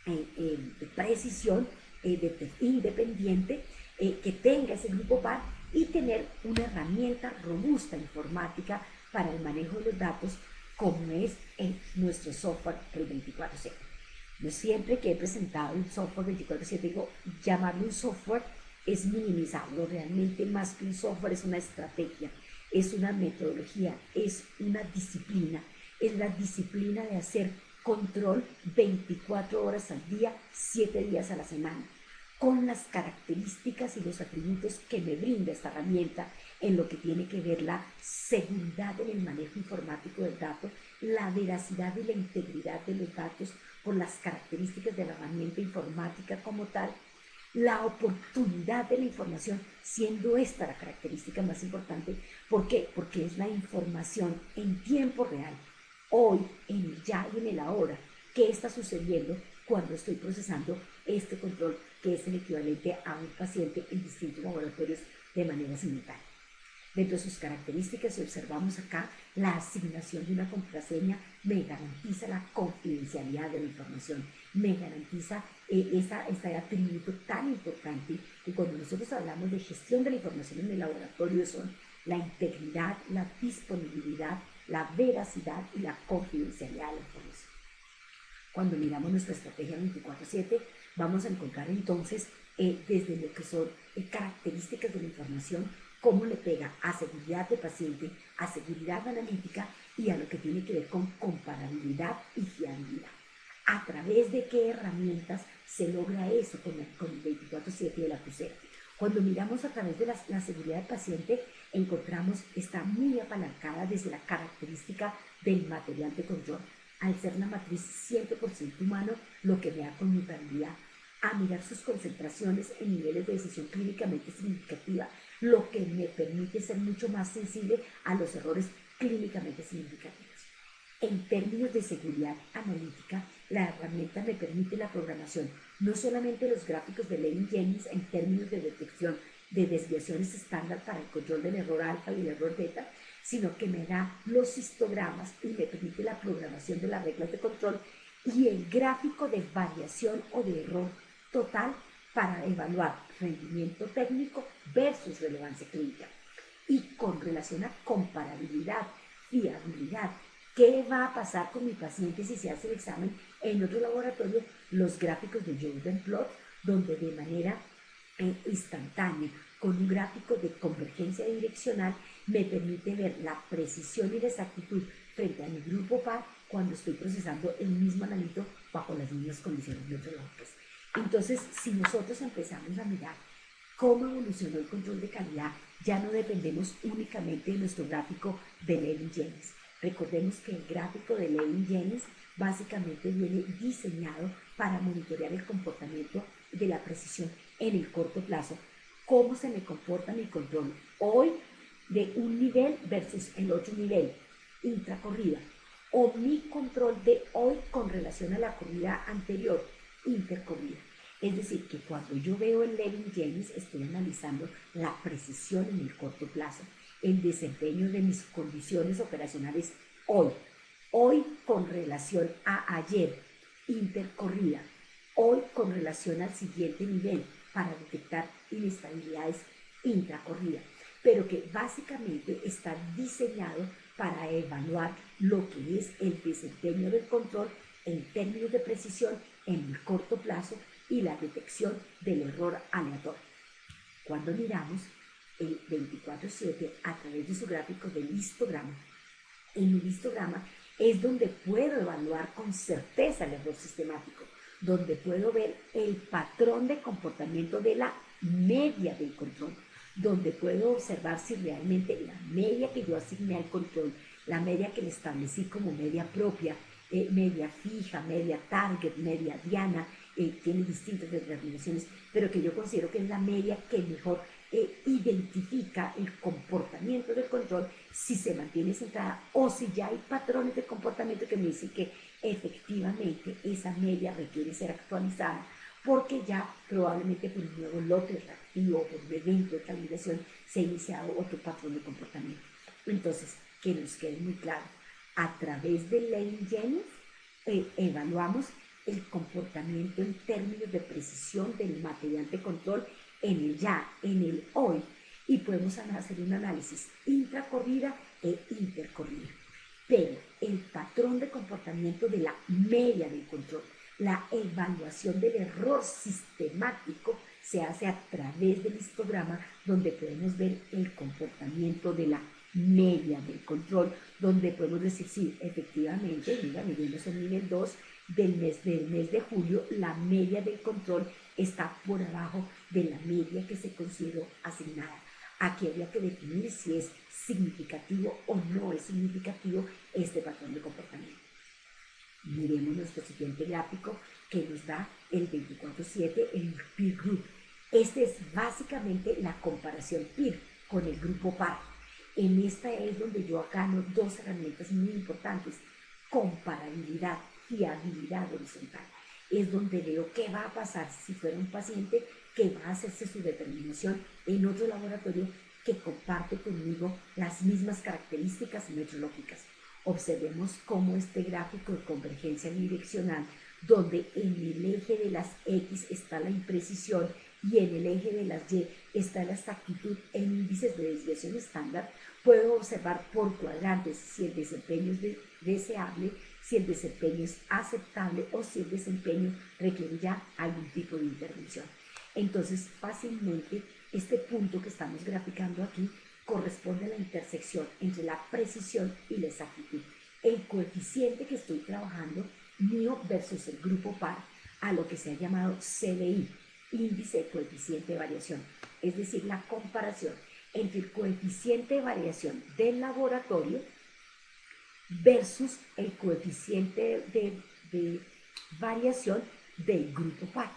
de precisión, independiente, que tenga ese grupo PAR, y tener una herramienta robusta informática para el manejo de los datos, como es nuestro software, el 24/7. Yo siempre que he presentado el software 24/7 digo, llamarlo un software es minimizarlo. Realmente más que un software es una estrategia, es una metodología, es una disciplina, es la disciplina de hacer control 24 horas al día, 7 días a la semana, con las características y los atributos que me brinda esta herramienta en lo que tiene que ver la seguridad en el manejo informático del dato, la veracidad y la integridad de los datos por las características de la herramienta informática como tal, la oportunidad de la información, siendo esta la característica más importante. ¿Por qué? Porque es la información en tiempo real, hoy, en el ya y en el ahora. ¿Qué está sucediendo cuando estoy procesando este control, que es el equivalente a un paciente en distintos laboratorios de manera simultánea. Dentro de sus características, si observamos acá, la asignación de una contraseña me garantiza la confidencialidad de la información, me garantiza ese atributo tan importante que cuando nosotros hablamos de gestión de la información en el laboratorio son la integridad, la disponibilidad, la veracidad y la confidencialidad de la información. Cuando miramos nuestra estrategia 24/7, vamos a encontrar entonces desde lo que son características de la información, cómo le pega a seguridad de paciente, a seguridad analítica y a lo que tiene que ver con comparabilidad y fiabilidad. ¿A través de qué herramientas se logra eso con el 24/7 de la crucera? Cuando miramos a través de la seguridad del paciente, encontramos está muy apalancada desde la característica del material de control. Al ser una matriz 100% humano, lo que me da conmutabilidad, a mirar sus concentraciones en niveles de decisión clínicamente significativa, lo que me permite ser mucho más sensible a los errores clínicamente significativos. En términos de seguridad analítica, la herramienta me permite la programación, no solamente de los gráficos de Levin-Jennings en términos de detección de desviaciones estándar para el control del error alfa y el error beta, sino que me da los histogramas y me permite la programación de las reglas de control y el gráfico de variación o de error total para evaluar rendimiento técnico versus relevancia clínica. Y con relación a comparabilidad, fiabilidad, ¿qué va a pasar con mi paciente si se hace el examen en otro laboratorio? Los gráficos de Jordan Plot, donde de manera instantánea, con un gráfico de convergencia direccional, me permite ver la precisión y la exactitud frente a mi grupo par cuando estoy procesando el mismo analito bajo las mismas condiciones meteorológicas. Entonces, si nosotros empezamos a mirar cómo evolucionó el control de calidad, ya no dependemos únicamente de nuestro gráfico de Levin-Jennings. Recordemos que el gráfico de Levin-Jennings básicamente viene diseñado para monitorear el comportamiento de la precisión en el corto plazo. Cómo se me comporta mi control hoy de un nivel versus el otro nivel, intracorrida, o mi control de hoy con relación a la corrida anterior, intercorrida. Es decir, que cuando yo veo el Levin-Jennings estoy analizando la precisión en el corto plazo, el desempeño de mis condiciones operacionales hoy con relación a ayer, intercorrida, hoy con relación al siguiente nivel para detectar inestabilidades intracorrida, pero que básicamente está diseñado para evaluar lo que es el desempeño del control en términos de precisión en el corto plazo y la detección del error aleatorio. Cuando miramos el 24/7 a través de su gráfico del histograma, en el histograma es donde puedo evaluar con certeza el error sistemático, donde puedo ver el patrón de comportamiento de la media del control, donde puedo observar si realmente la media que yo asigné al control, la media que le establecí como media propia, media fija, media target, media diana, tiene distintas determinaciones, pero que yo considero que es la media que mejor identifica el comportamiento del control, si se mantiene centrada o si ya hay patrones de comportamiento que me dicen que efectivamente esa media requiere ser actualizada porque ya probablemente por un nuevo lote reactivo o por un evento de calibración se ha iniciado otro patrón de comportamiento. Entonces, que nos quede muy claro, a través de Levin-Jennings evaluamos el comportamiento en términos de precisión del material de control en el ya, en el hoy, y podemos hacer un análisis intracorrida e intercorrida. Pero el patrón de comportamiento de la media del control, la evaluación del error sistemático, se hace a través del histograma, donde podemos ver el comportamiento de la media del control, donde podemos decir, sí, efectivamente, mira, miremos el nivel 2 del mes de julio, la media del control está por abajo de la media que se consideró asignada. Aquí habría que definir si es significativo o no es significativo este patrón de comportamiento. Miremos nuestro siguiente gráfico que nos da el 24/7, el peer group. Este es básicamente la comparación peer con el grupo par. En esta es donde yo gano dos herramientas muy importantes: comparabilidad, fiabilidad horizontal. Es donde veo qué va a pasar si fuera un paciente que va a hacerse su determinación en otro laboratorio que comparte conmigo las mismas características metrológicas. Observemos cómo este gráfico de convergencia bidireccional, donde en el eje de las X está la imprecisión y en el eje de las Y está la exactitud en índices de desviación estándar, puedo observar por cuadrantes si el desempeño es deseable, si el desempeño es aceptable o si el desempeño requiere ya algún tipo de intervención. Entonces, fácilmente, este punto que estamos graficando aquí corresponde a la intersección entre la precisión y la exactitud. El coeficiente que estoy trabajando, mío versus el grupo par, a lo que se ha llamado CDI, índice de coeficiente de variación, es decir, la comparación entre el coeficiente de variación del laboratorio versus el coeficiente de variación del grupo par.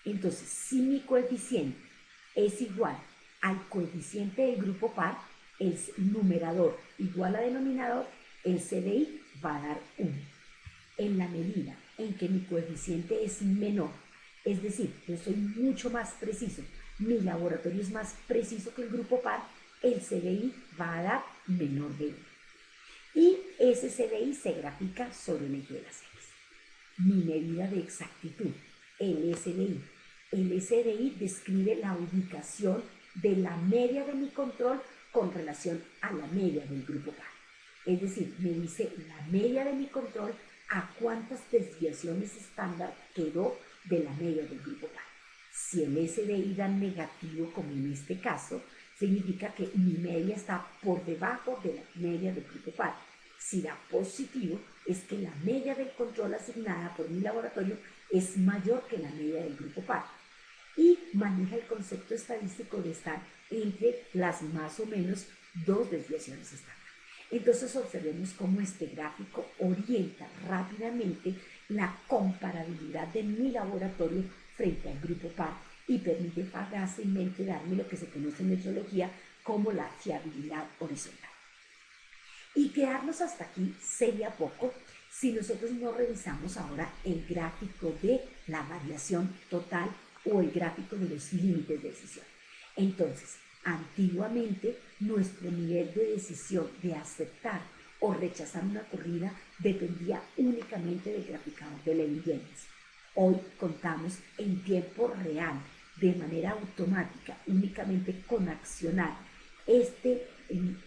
Entonces, si mi coeficiente es igual al coeficiente del grupo par, el numerador igual a denominador, el CDI va a dar 1. En la medida en que mi coeficiente es menor, es decir, yo soy mucho más preciso, mi laboratorio es más preciso que el grupo par, el CDI va a dar menor de 1. Y ese CDI se grafica sobre el eje de las X. Mi medida de exactitud, el SDI. El SDI describe la ubicación de la media de mi control con relación a la media del grupo par. Es decir, me dice la media de mi control a cuántas desviaciones estándar quedó de la media del grupo par. Si el SDI da negativo, como en este caso, significa que mi media está por debajo de la media del grupo par. Si da positivo, es que la media del control asignada por mi laboratorio es mayor que la media del grupo par. Y maneja el concepto estadístico de estar entre las más o menos dos desviaciones estándar. Entonces observemos cómo este gráfico orienta rápidamente la comparabilidad de mi laboratorio frente al grupo par y permite fácilmente darme lo que se conoce en metrología como la fiabilidad horizontal. Y quedarnos hasta aquí sería poco si nosotros no revisamos ahora el gráfico de la variación total o el gráfico de los límites de decisión. Entonces, antiguamente nuestro nivel de decisión de aceptar o rechazar una corrida dependía únicamente del graficador de Levin-Jennings. Hoy contamos en tiempo real, de manera automática, únicamente con accionar este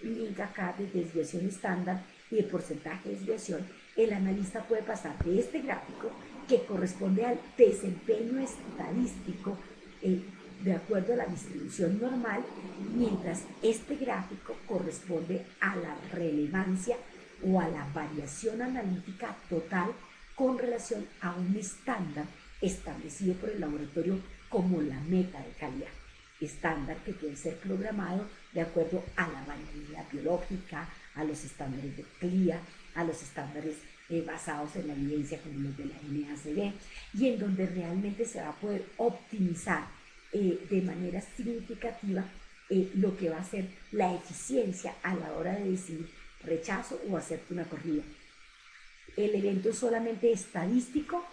link acá de desviación estándar y de porcentaje de desviación. El analista puede pasar de este gráfico, que corresponde al desempeño estadístico de acuerdo a la distribución normal, mientras este gráfico corresponde a la relevancia o a la variación analítica total con relación a un estándar establecido por el laboratorio como la meta de calidad. Estándar que puede ser programado de acuerdo a la variabilidad biológica, a los estándares de CLIA, a los estándares basados en la evidencia como los de la NACD, y en donde realmente se va a poder optimizar de manera significativa lo que va a ser la eficiencia a la hora de decidir rechazo o acepto una corrida. ¿El evento es solamente estadístico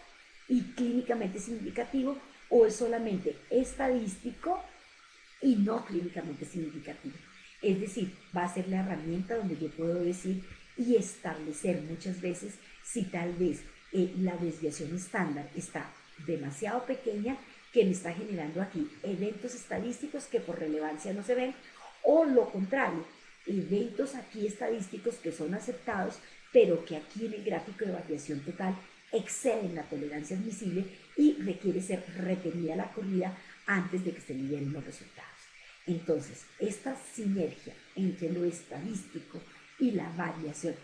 y clínicamente significativo o es solamente estadístico y no clínicamente significativo? Es decir, va a ser la herramienta donde yo puedo decir y establecer muchas veces si tal vez la desviación estándar está demasiado pequeña, que me está generando aquí eventos estadísticos que por relevancia no se ven, o lo contrario, eventos aquí estadísticos que son aceptados, pero que aquí en el gráfico de variación total exceden la tolerancia admisible y requiere ser retenida la corrida antes de que se liberen los resultados. Entonces, esta sinergia entre lo estadístico y la variación,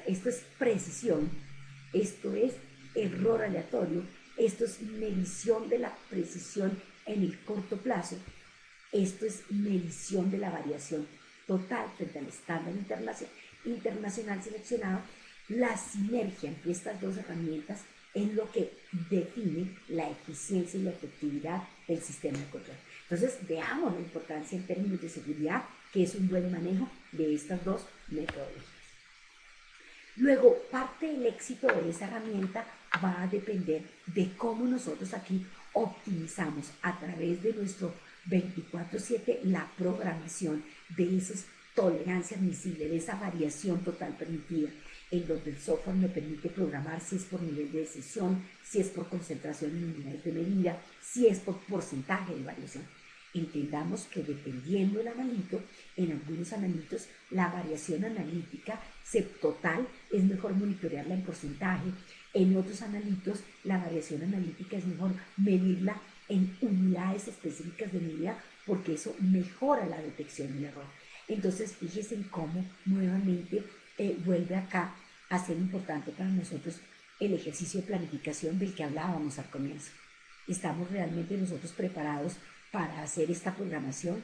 esto es precisión, esto es error aleatorio, esto es medición de la precisión en el corto plazo, esto es medición de la variación total frente al estándar internacional seleccionado. La sinergia entre estas dos herramientas es lo que define la eficiencia y la efectividad del sistema de control. Entonces, veamos la importancia en términos de seguridad, que es un buen manejo de estas dos metodologías. Luego, parte del éxito de esa herramienta va a depender de cómo nosotros aquí optimizamos a través de nuestro 24/7 la programación de esa tolerancia admisible, de esa variación total permitida, en donde el software me permite programar si es por nivel de decisión, si es por concentración en unidades de medida, si es por porcentaje de variación. Entendamos que dependiendo del analito, en algunos analitos la variación analítica total es mejor monitorearla en porcentaje, en otros analitos la variación analítica es mejor medirla en unidades específicas de medida porque eso mejora la detección del error. Entonces fíjense en cómo nuevamente vuelve acá a ser importante para nosotros el ejercicio de planificación del que hablábamos al comienzo. ¿Estamos realmente nosotros preparados para hacer esta programación?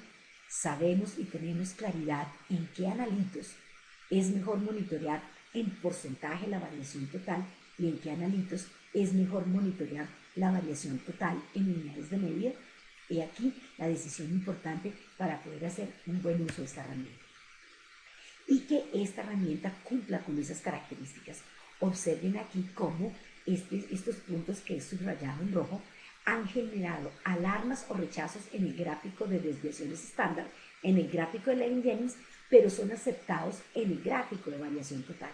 Sabemos y tenemos claridad en qué analitos es mejor monitorear en porcentaje la variación total y en qué analitos es mejor monitorear la variación total en unidades de medida. He aquí la decisión importante para poder hacer un buen uso de esta herramienta. Y que esta herramienta cumpla con esas características. Observen aquí cómo estos puntos que he subrayado en rojo han generado alarmas o rechazos en el gráfico de desviaciones estándar, en el gráfico de Levin-Jennings, pero son aceptados en el gráfico de variación total.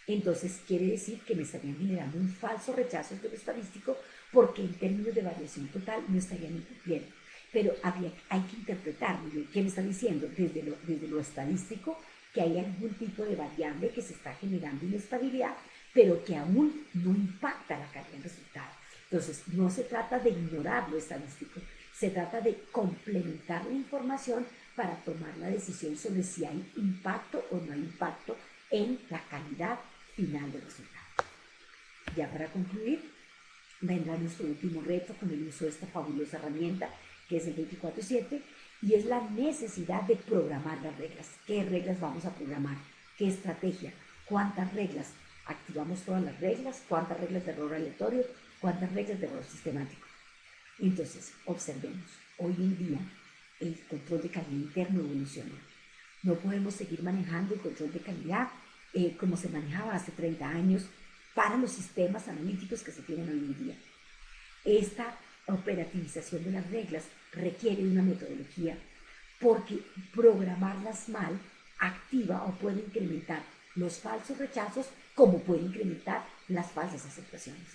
Entonces quiere decir que me estarían generando un falso rechazo de lo estadístico porque en términos de variación total no estarían incumpliendo. Pero hay que interpretar muy bien qué me está diciendo desde lo estadístico, que hay algún tipo de variable que se está generando inestabilidad, pero que aún no impacta la calidad del resultado. Entonces, no se trata de ignorar lo estadístico, se trata de complementar la información para tomar la decisión sobre si hay impacto o no hay impacto en la calidad final del resultado. Ya para concluir, vendrá nuestro último reto con el uso de esta fabulosa herramienta que es el 24/7 y es la necesidad de programar las reglas. ¿Qué reglas vamos a programar? ¿Qué estrategia? ¿Cuántas reglas? ¿Activamos todas las reglas? ¿Cuántas reglas de error aleatorio? ¿Cuántas reglas de error sistemático? Entonces, observemos. Hoy en día el control de calidad interno evolucionó. No podemos seguir manejando el control de calidad como se manejaba hace 30 años para los sistemas analíticos que se tienen hoy en día. Esta operativización de las reglas requiere una metodología porque programarlas mal activa o puede incrementar los falsos rechazos como puede incrementar las falsas aceptaciones.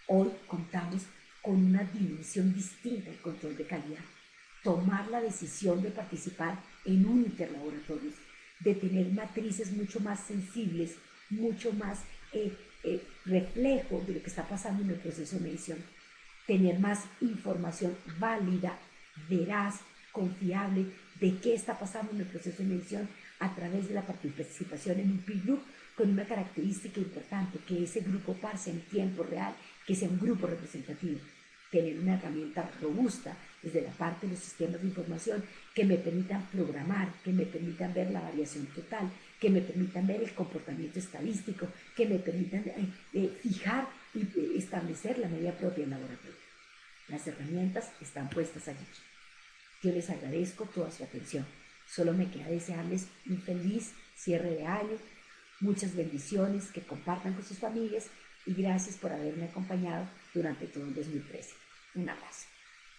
Hoy contamos con una dimensión distinta del control de calidad. Tomar la decisión de participar en un interlaboratorio, de tener matrices mucho más sensibles, mucho más reflejo de lo que está pasando en el proceso de medición, tener más información válida, veraz, confiable de qué está pasando en el proceso de medición a través de la participación en un peer group con una característica importante, que ese grupo par sea en tiempo real, que sea un grupo representativo. Tener una herramienta robusta desde la parte de los sistemas de información que me permitan programar, que me permitan ver la variación total, que me permitan ver el comportamiento estadístico, que me permitan fijar y establecer la medida propia en laboratorio. Las herramientas están puestas allí. Yo les agradezco toda su atención. Solo me queda desearles un feliz cierre de año, muchas bendiciones, que compartan con sus familias y gracias por haberme acompañado durante todo el 2013. Un abrazo.